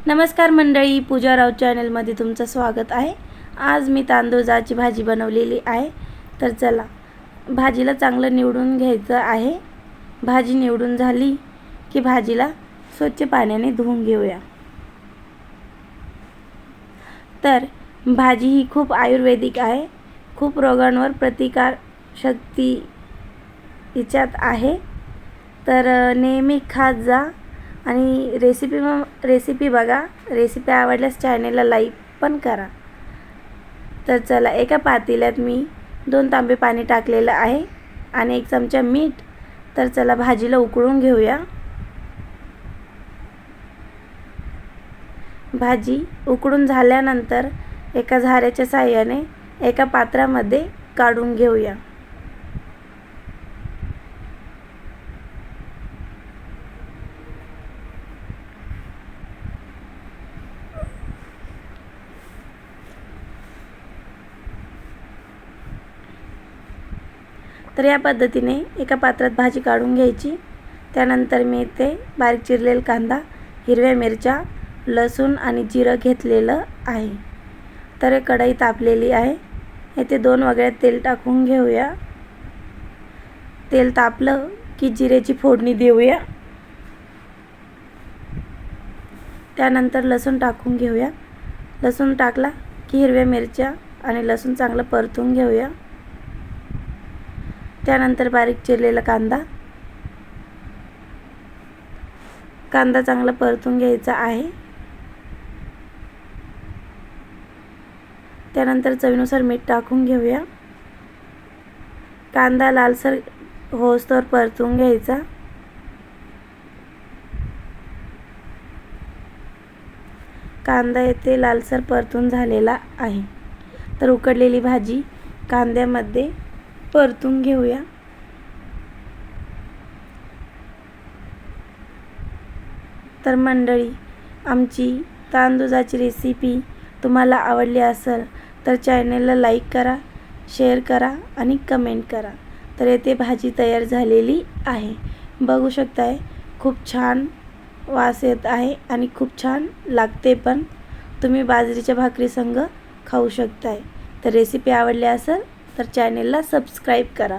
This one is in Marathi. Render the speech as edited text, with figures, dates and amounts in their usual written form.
नमस्कार मंडळी, पूजा राव चॅनलमध्ये तुमचं स्वागत आहे। आज मी तांदूळाची भाजी बनवलेली आहे। तर चला भाजीला चांगलं निवडून घ्यायचं आहे। भाजी निवडून झाली की भाजीला स्वच्छ पाण्याने धुवून घेऊया। तर भाजी ही खूप आयुर्वेदिक आहे, खूप रोगांवर प्रतिकार शक्ती हिच्यात आहे। तर नेहमी खात जा आणि रेसिपी बघा। रेसिपी आवडल्यास चॅनलला लाईक पण करा। तर चला एका पातेल्यात मी 2 तांबे पाणी टाकलेलं आहे आणि 1 चमचा मीठ। तर चला भाजीला उकळून घेऊया। भाजी उकळून झाल्यानंतर एका झाऱ्याच्या साहाय्याने एका पात्रामध्ये काढून घेऊया। तर या पद्धतीने एका पात्रात भाजी काढून घ्यायची। त्यानंतर मी इथे बारीक चिरलेला कांदा, हिरव्या मिरच्या, लसूण आणि जिरं घेतलेलं आहे। तर कढई तापलेली आहे। इथे 2 वगळ्यात तेल टाकून घेऊया। तेल तापलं की जिरेची फोडणी देऊया। त्यानंतर लसूण टाकून घेऊया। लसूण टाकला की हिरव्या मिरच्या आणि लसूण चांगलं परतून घेऊया। त्यानंतर बारीक चिरलेला कांदा चांगला परतून घ्यायचा आहे। त्यानंतर चवीनुसार मीठ टाकून घेऊया। कांदा लालसर होईस्तोवर परतून घ्यायचा। कांदा येथे लालसर परतून झालेला आहे। तर उकडलेली भाजी कांद्यामध्ये परतून घेऊया। तर मंडळी, आमची तांदूळाची रेसिपी तुम्हाला आवडली असेल तर चॅनलला लाईक करा, शेअर करा आणि कमेंट करा। तर येथे भाजी तयार झालेली आहे। बघू शकताय, खूप छान वास येत आहे आणि खूप छान लागते पण। तुम्ही बाजरीच्या भाकरी संग खाऊ शकताय। तर रेसिपी आवडली असेल तर चॅनलला सबस्क्राईब करा।